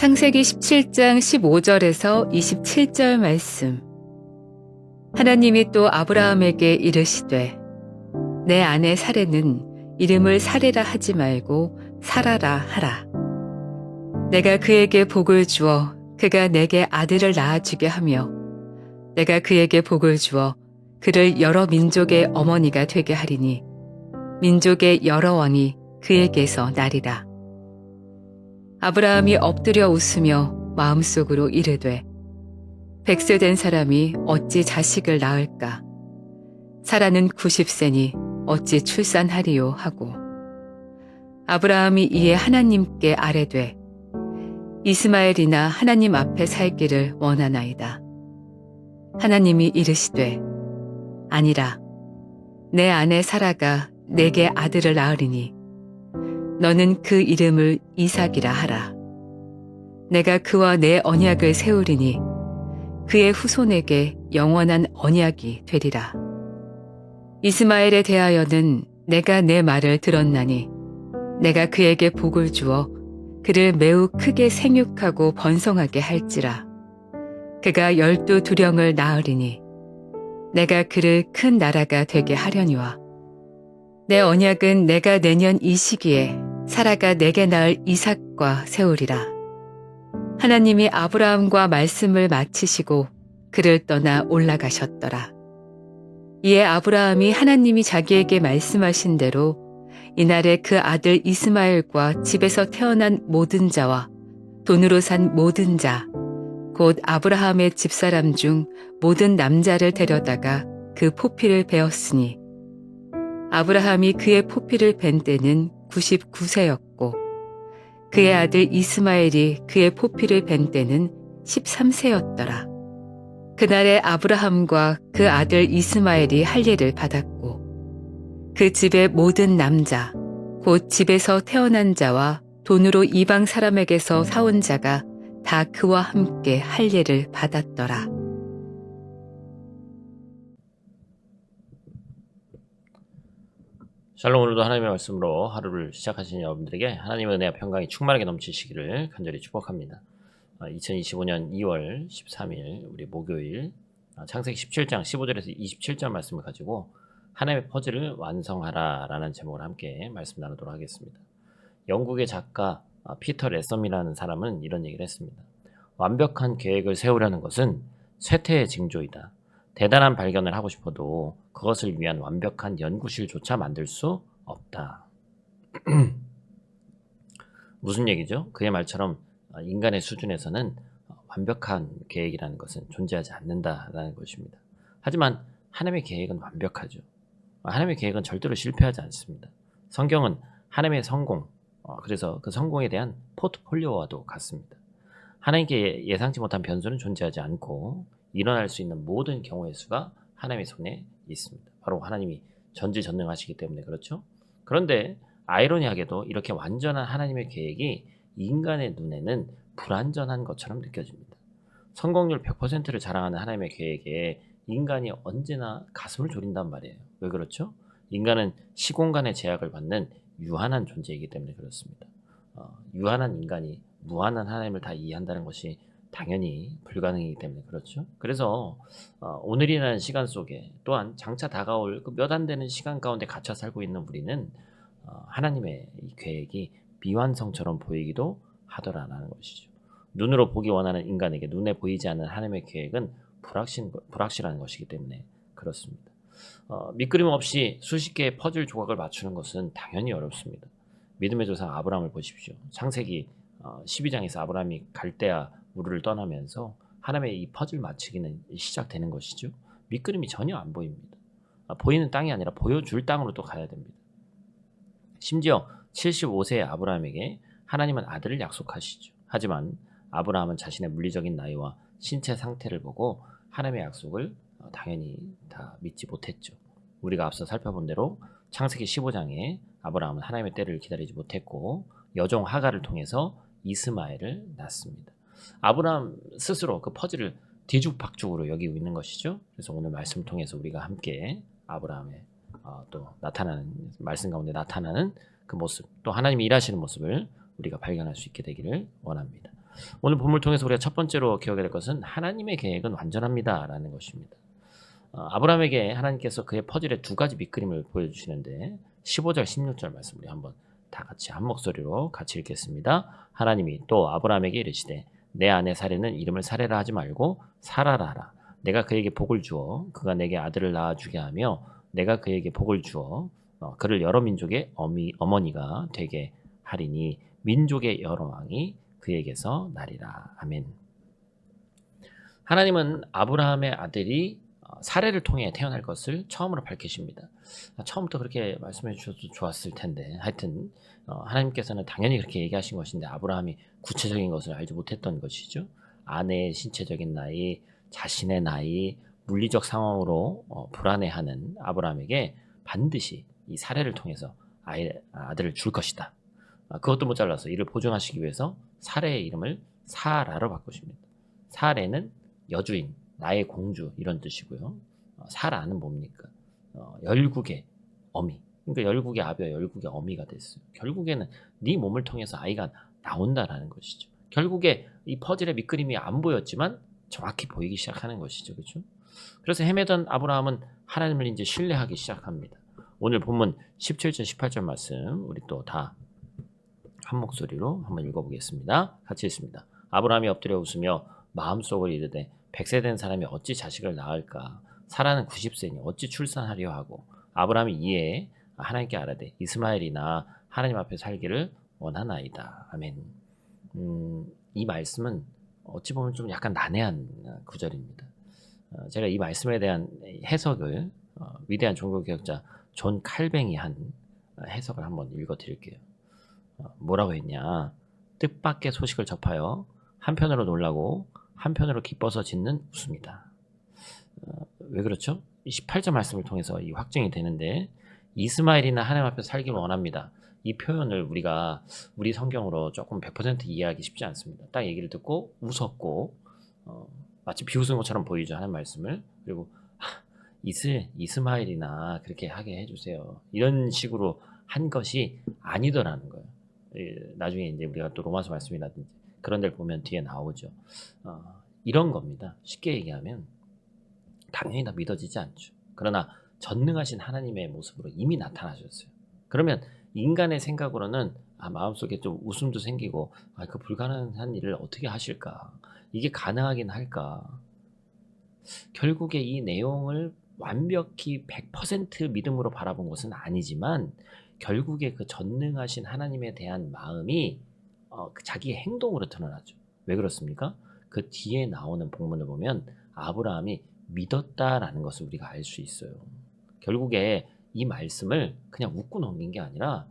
창세기 17장 15절에서 27절 말씀. 하나님이 또 아브라함에게 이르시되 내 아내 사레는 이름을 사레라 하지 말고 사라라 하라. 내가 그에게 복을 주어 그가 내게 아들을 낳아주게 하며 내가 그에게 복을 주어 그를 여러 민족의 어머니가 되게 하리니 민족의 여러 왕이 그에게서 나리라. 아브라함이 엎드려 웃으며 마음속으로 이르되 100세 된 사람이 어찌 자식을 낳을까? 사라는 90세니 어찌 출산하리요 하고 아브라함이 이에 하나님께 아뢰되 이스마엘이나 하나님 앞에 살기를 원하나이다. 하나님이 이르시되 아니라 내 아내 사라가 내게 아들을 낳으리니 너는 그 이름을 이삭이라 하라. 내가 그와 내 언약을 세우리니 그의 후손에게 영원한 언약이 되리라. 이스마엘에 대하여는 내가 내 말을 들었나니 내가 그에게 복을 주어 그를 매우 크게 생육하고 번성하게 할지라. 그가 12두령을 낳으리니 내가 그를 큰 나라가 되게 하려니와 내 언약은 내가 내년 이 시기에 사라가 내게 낳을 이삭과 세우리라. 하나님이 아브라함과 말씀을 마치시고 그를 떠나 올라가셨더라. 이에 아브라함이 하나님이 자기에게 말씀하신 대로 이날에 그 아들 이스마엘과 집에서 태어난 모든 자와 돈으로 산 모든 자, 곧 아브라함의 집사람 중 모든 남자를 데려다가 그 포피를 베었으니 아브라함이 그의 포피를 벤 때는 99세였고 그의 아들 이스마엘이 그의 포피를 벤 때는 13세였더라. 그날에 아브라함과 그 아들 이스마엘이 할례를 받았고 그 집의 모든 남자, 곧 집에서 태어난 자와 돈으로 이방 사람에게서 사온 자가 다 그와 함께 할례를 받았더라. 샬롬. 오늘도 하나님의 말씀으로 하루를 시작하시는 여러분들에게 하나님의 은혜와 평강이 충만하게 넘치시기를 간절히 축복합니다. 2025년 2월 13일 우리 목요일 창세기 17장 15절에서 27절 말씀을 가지고 하나님의 퍼즐을 완성하라 라는 제목으로 함께 말씀 나누도록 하겠습니다. 영국의 작가 피터 레섬이라는 사람은 이런 얘기를 했습니다. 완벽한 계획을 세우려는 것은 쇠퇴의 징조이다. 대단한 발견을 하고 싶어도 그것을 위한 완벽한 연구실조차 만들 수 없다. 무슨 얘기죠? 그의 말처럼 인간의 수준에서는 완벽한 계획이라는 것은 존재하지 않는다라는 것입니다. 하지만 하나님의 계획은 완벽하죠. 하나님의 계획은 절대로 실패하지 않습니다. 성경은 하나님의 성공, 그래서 그 성공에 대한 포트폴리오와도 같습니다. 하나님께 예상치 못한 변수는 존재하지 않고 일어날 수 있는 모든 경우의 수가 하나님의 손에 있습니다. 바로 하나님이 전지전능하시기 때문에 그렇죠. 그런데 아이러니하게도 이렇게 완전한 하나님의 계획이 인간의 눈에는 불완전한 것처럼 느껴집니다. 성공률 100%를 자랑하는 하나님의 계획에 인간이 언제나 가슴을 졸인단 말이에요. 왜 그렇죠? 인간은 시공간의 제약을 받는 유한한 존재이기 때문에 그렇습니다. 유한한 인간이 무한한 하나님을 다 이해한다는 것이 당연히 불가능이기 때문에 그렇죠. 그래서 오늘이라는 시간 속에 또한 장차 다가올 그 몇 안 되는 시간 가운데 갇혀 살고 있는 우리는 하나님의 이 계획이 미완성처럼 보이기도 하더라라는 것이죠. 눈으로 보기 원하는 인간에게 눈에 보이지 않는 하나님의 계획은 불확실한 것이기 때문에 그렇습니다. 밑그림 없이 수십 개의 퍼즐 조각을 맞추는 것은 당연히 어렵습니다. 믿음의 조상 아브라함을 보십시오. 창세기 12장에서 아브라함이 갈대아 우르를 떠나면서 하나님의 이 퍼즐 맞추기는 시작되는 것이죠. 밑그림이 전혀 안 보입니다. 보이는 땅이 아니라 보여줄 땅으로 또 가야 됩니다. 심지어 75세의 아브라함에게 하나님은 아들을 약속하시죠. 하지만 아브라함은 자신의 물리적인 나이와 신체 상태를 보고 하나님의 약속을 당연히 다 믿지 못했죠. 우리가 앞서 살펴본 대로 창세기 15장에 아브라함은 하나님의 때를 기다리지 못했고 여종 하갈을 통해서 이스마엘을 낳습니다. 아브라함 스스로 그 퍼즐을 뒤죽박죽으로 여기고 있는 것이죠. 그래서 오늘 말씀을 통해서 우리가 함께 아브라함의 또 나타나는 말씀 가운데 나타나는 그 모습, 또 하나님이 일하시는 모습을 우리가 발견할 수 있게 되기를 원합니다. 오늘 본문을 통해서 우리가 첫 번째로 기억해야 될 것은 하나님의 계획은 완전합니다라는 것입니다. 아브라함에게 하나님께서 그의 퍼즐의 두 가지 밑그림을 보여주시는데 15절, 16절 말씀 우리 한번 다 같이 한 목소리로 같이 읽겠습니다. 하나님이 또 아브라함에게 이르시되 내 아내 사레는 이름을 사레라 하지 말고 사라라 하라. 내가 그에게 복을 주어 그가 내게 아들을 낳아주게 하며 내가 그에게 복을 주어 그를 여러 민족의 어머니가 되게 하리니 민족의 여러 왕이 그에게서 나리라. 아멘. 하나님은 아브라함의 아들이 사례를 통해 태어날 것을 처음으로 밝히십니다. 처음부터 그렇게 말씀해 주셔도 좋았을 텐데 하여튼 하나님께서는 당연히 그렇게 얘기하신 것인데 아브라함이 구체적인 것을 알지 못했던 것이죠. 아내의 신체적인 나이, 자신의 나이, 물리적 상황으로 불안해하는 아브라함에게 반드시 이 사례를 통해서 아들을 줄 것이다. 그것도 모자라서 이를 보증하시기 위해서 사례의 이름을 사라로 바꾸십니다. 사례는 여주인, 나의 공주 이런 뜻이고요. 사라는 뭡니까? 열국의 어미. 그러니까 열국의 아비와 열국의 어미가 됐어요. 결국에는 네 몸을 통해서 아이가 나온다라는 것이죠. 결국에 이 퍼즐의 밑그림이 안 보였지만 정확히 보이기 시작하는 것이죠. 그렇죠? 그래서 헤매던 아브라함은 하나님을 이제 신뢰하기 시작합니다. 오늘 본문 17절, 18절 말씀 우리 또 다 한 목소리로 한번 읽어보겠습니다. 같이 읽습니다. 아브라함이 엎드려 웃으며 마음속으로 이르되 100세 된 사람이 어찌 자식을 낳을까? 사라는 90세니 어찌 출산하려 하고 아브라함이 이에 하나님께 아뢰되 이스마엘이나 하나님 앞에 살기를 원하나이다. 아멘. 이 말씀은 어찌 보면 좀 약간 난해한 구절입니다. 제가 이 말씀에 대한 해석을 위대한 종교개혁자 존 칼뱅이 한 해석을 한번 읽어드릴게요. 뭐라고 했냐? 뜻밖의 소식을 접하여 한편으로 놀라고 한편으로 기뻐서 짓는 웃음이다. 왜 그렇죠? 18절 말씀을 통해서 이 확증이 되는데 이스마엘이나 하나님 앞에서 살기를 원합니다. 이 표현을 우리가 우리 성경으로 조금 100% 이해하기 쉽지 않습니다. 딱 얘기를 듣고 웃었고 마치 비웃은 것처럼 보이죠. 하는 말씀을. 그리고 이스마엘이나 그렇게 하게 해주세요. 이런 식으로 한 것이 아니더라는 거예요. 나중에 이제 우리가 또 로마서 말씀이라든지 그런 데를 보면 뒤에 나오죠. 이런 겁니다. 쉽게 얘기하면 당연히 다 믿어지지 않죠. 그러나 전능하신 하나님의 모습으로 이미 나타나셨어요. 그러면 인간의 생각으로는 마음속에 좀 웃음도 생기고 그 불가능한 일을 어떻게 하실까? 이게 가능하긴 할까? 결국에 이 내용을 완벽히 100% 믿음으로 바라본 것은 아니지만 결국에 그 전능하신 하나님에 대한 마음이 자기의 행동으로 드러나죠. 왜 그렇습니까? 그 뒤에 나오는 본문을 보면 아브라함이 믿었다라는 것을 우리가 알 수 있어요. 결국에 이 말씀을 그냥 웃고 넘긴 게 아니라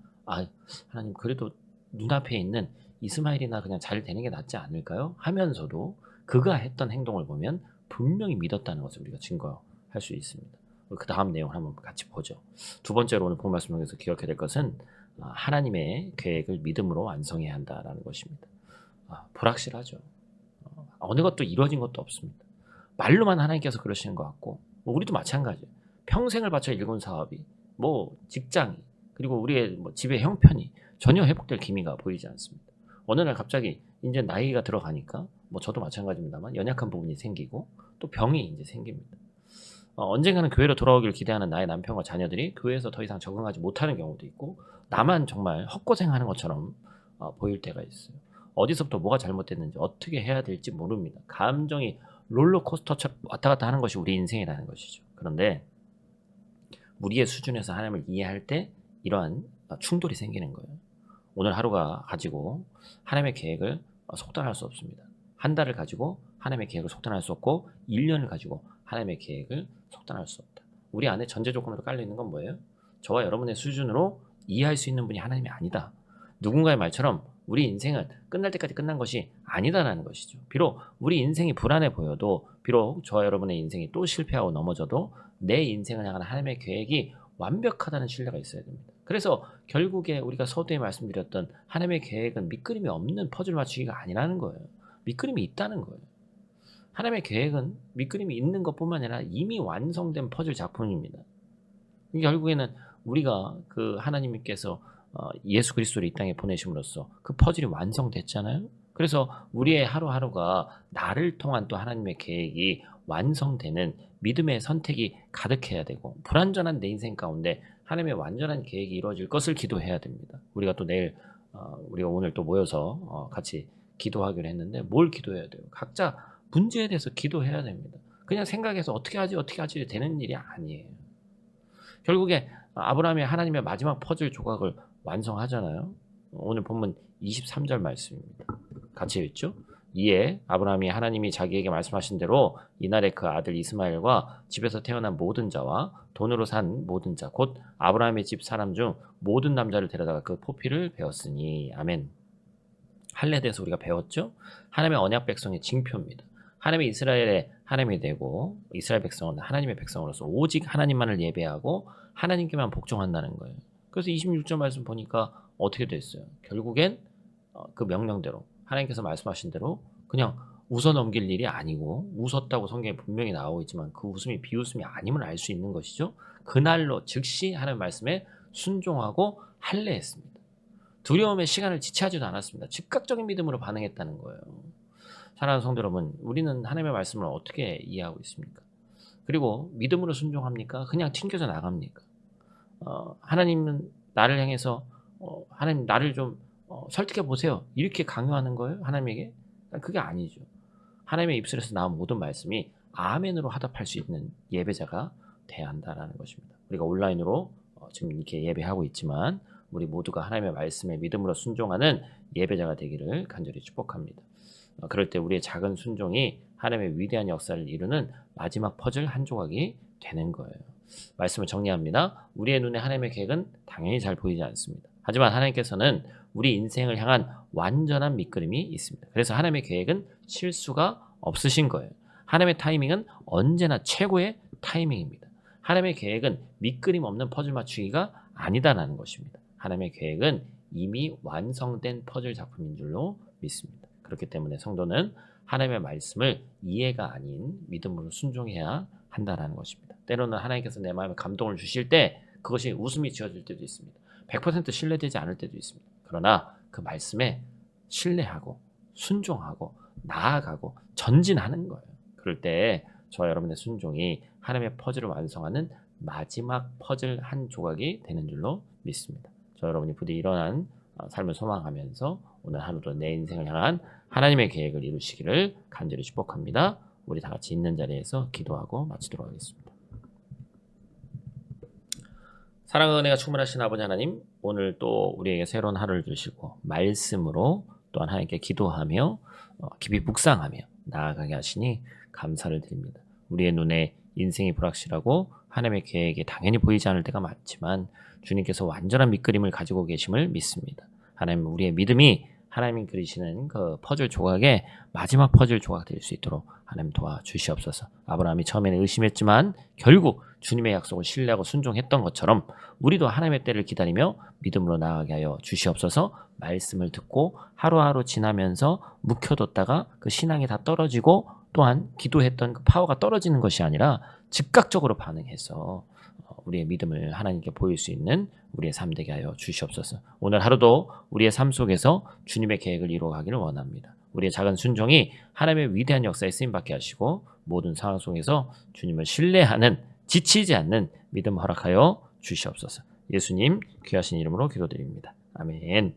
하나님 그래도 눈앞에 있는 이스마엘이나 그냥 잘 되는 게 낫지 않을까요? 하면서도 그가 했던 행동을 보면 분명히 믿었다는 것을 우리가 증거할 수 있습니다. 그 다음 내용을 한번 같이 보죠. 두 번째로 오늘 본 말씀 중에서 기억해야 될 것은 하나님의 계획을 믿음으로 완성해야 한다라는 것입니다. 불확실하죠. 어느 것도 이루어진 것도 없습니다. 말로만 하나님께서 그러시는 것 같고 우리도 마찬가지예요. 평생을 바쳐 일군 사업이 직장이 그리고 우리의 집의 형편이 전혀 회복될 기미가 보이지 않습니다. 어느 날 갑자기 이제 나이가 들어가니까 저도 마찬가지입니다만 연약한 부분이 생기고 또 병이 이제 생깁니다. 언젠가는 교회로 돌아오길 기대하는 나의 남편과 자녀들이 교회에서 더 이상 적응하지 못하는 경우도 있고 나만 정말 헛고생하는 것처럼 보일 때가 있어요. 어디서부터 뭐가 잘못됐는지 어떻게 해야 될지 모릅니다. 감정이 롤러코스터처럼 왔다 갔다 하는 것이 우리 인생이라는 것이죠. 그런데 우리의 수준에서 하나님을 이해할 때 이러한 충돌이 생기는 거예요. 오늘 하루가 가지고 하나님의 계획을 속단할 수 없습니다. 한 달을 가지고 하나님의 계획을 속단할 수 없고 1년을 가지고 하나님의 계획을 속단할 수 없다. 우리 안에 전제 조건으로 깔려있는 건 뭐예요? 저와 여러분의 수준으로 이해할 수 있는 분이 하나님이 아니다. 누군가의 말처럼 우리 인생은 끝날 때까지 끝난 것이 아니다라는 것이죠. 비록 우리 인생이 불안해 보여도 비록 저와 여러분의 인생이 또 실패하고 넘어져도 내 인생을 향한 하나님의 계획이 완벽하다는 신뢰가 있어야 됩니다. 그래서 결국에 우리가 서두에 말씀드렸던 하나님의 계획은 밑그림이 없는 퍼즐 맞추기가 아니라는 거예요. 밑그림이 있다는 거예요. 하나님의 계획은 밑그림이 있는 것뿐만 아니라 이미 완성된 퍼즐 작품입니다. 결국에는 우리가 그 하나님께서 예수 그리스도를 이 땅에 보내심으로써 그 퍼즐이 완성됐잖아요. 그래서 우리의 하루하루가 나를 통한 또 하나님의 계획이 완성되는 믿음의 선택이 가득해야 되고, 불완전한 내 인생 가운데 하나님의 완전한 계획이 이루어질 것을 기도해야 됩니다. 우리가 또 내일 우리가 오늘 또 모여서 같이 기도하기로 했는데, 뭘 기도해야 돼요? 각자 문제에 대해서 기도해야 됩니다. 그냥 생각해서 어떻게 하지 되는 일이 아니에요. 결국에 아브라함이 하나님의 마지막 퍼즐 조각을 완성하잖아요. 오늘 본문 23절 말씀입니다. 같이 읽죠. 이에 아브라함이 하나님이 자기에게 말씀하신 대로 이날에 그 아들 이스마엘과 집에서 태어난 모든 자와 돈으로 산 모든 자, 곧 아브라함의 집 사람 중 모든 남자를 데려다가 그 포피를 베었으니. 아멘. 할례에 대해서 우리가 배웠죠. 하나님의 언약 백성의 징표입니다. 하나님이 이스라엘의 하나님이 되고, 이스라엘 백성은 하나님의 백성으로서 오직 하나님만을 예배하고 하나님께만 복종한다는 거예요. 그래서 26절 말씀 보니까 어떻게 됐어요? 결국엔 그 명령대로, 하나님께서 말씀하신 대로 그냥 웃어 넘길 일이 아니고, 웃었다고 성경에 분명히 나오고 있지만 그 웃음이 비웃음이 아님을 알 수 있는 것이죠. 그날로 즉시 하나님 말씀에 순종하고 할례했습니다. 두려움의 시간을 지체하지도 않았습니다. 즉각적인 믿음으로 반응했다는 거예요. 사랑하는 성도 여러분, 우리는 하나님의 말씀을 어떻게 이해하고 있습니까? 그리고 믿음으로 순종합니까? 그냥 튕겨져 나갑니까? 하나님은 나를 향해서 하나님 나를 좀 설득해 보세요, 이렇게 강요하는 거예요? 하나님에게? 그게 아니죠. 하나님의 입술에서 나온 모든 말씀이 아멘으로 화답할 수 있는 예배자가 돼야 한다는 것입니다. 우리가 온라인으로 지금 이렇게 예배하고 있지만 우리 모두가 하나님의 말씀에 믿음으로 순종하는 예배자가 되기를 간절히 축복합니다. 그럴 때 우리의 작은 순종이 하나님의 위대한 역사를 이루는 마지막 퍼즐 한 조각이 되는 거예요. 말씀을 정리합니다. 우리의 눈에 하나님의 계획은 당연히 잘 보이지 않습니다. 하지만 하나님께서는 우리 인생을 향한 완전한 밑그림이 있습니다. 그래서 하나님의 계획은 실수가 없으신 거예요. 하나님의 타이밍은 언제나 최고의 타이밍입니다. 하나님의 계획은 밑그림 없는 퍼즐 맞추기가 아니다라는 것입니다. 하나님의 계획은 이미 완성된 퍼즐 작품인 줄로 믿습니다. 그렇기 때문에 성도는 하나님의 말씀을 이해가 아닌 믿음으로 순종해야 한다는 것입니다. 때로는 하나님께서 내 마음에 감동을 주실 때 그것이 웃음이 지어질 때도 있습니다. 100% 신뢰되지 않을 때도 있습니다. 그러나 그 말씀에 신뢰하고 순종하고 나아가고 전진하는 거예요. 그럴 때 저와 여러분의 순종이 하나님의 퍼즐을 완성하는 마지막 퍼즐 한 조각이 되는 줄로 믿습니다. 저 여러분이 부디 일어난 삶을 소망하면서 오늘 하루도 내 인생을 향한 하나님의 계획을 이루시기를 간절히 축복합니다. 우리 다 같이 있는 자리에서 기도하고 마치도록 하겠습니다. 사랑과 은혜가 충만하신 아버지 하나님, 오늘 또 우리에게 새로운 하루를 주시고 말씀으로 또한 하나님께 기도하며 깊이 묵상하며 나아가게 하시니 감사를 드립니다. 우리의 눈에 인생이 불확실하고 하나님의 계획이 당연히 보이지 않을 때가 많지만 주님께서 완전한 밑그림을 가지고 계심을 믿습니다. 하나님, 우리의 믿음이 하나님이 그리시는 그 퍼즐 조각의 마지막 퍼즐 조각 될 수 있도록 하나님 도와주시옵소서. 아브라함이 처음에는 의심했지만 결국 주님의 약속을 신뢰하고 순종했던 것처럼 우리도 하나님의 때를 기다리며 믿음으로 나아가게 하여 주시옵소서. 말씀을 듣고 하루하루 지나면서 묵혀뒀다가 그 신앙이 다 떨어지고 또한 기도했던 그 파워가 떨어지는 것이 아니라 즉각적으로 반응해서 우리의 믿음을 하나님께 보일 수 있는 우리의 삶 되게 하여 주시옵소서. 오늘 하루도 우리의 삶 속에서 주님의 계획을 이루어가기를 원합니다. 우리의 작은 순종이 하나님의 위대한 역사에 쓰임받게 하시고 모든 상황 속에서 주님을 신뢰하는, 지치지 않는 믿음 허락하여 주시옵소서. 예수님 귀하신 이름으로 기도드립니다. 아멘.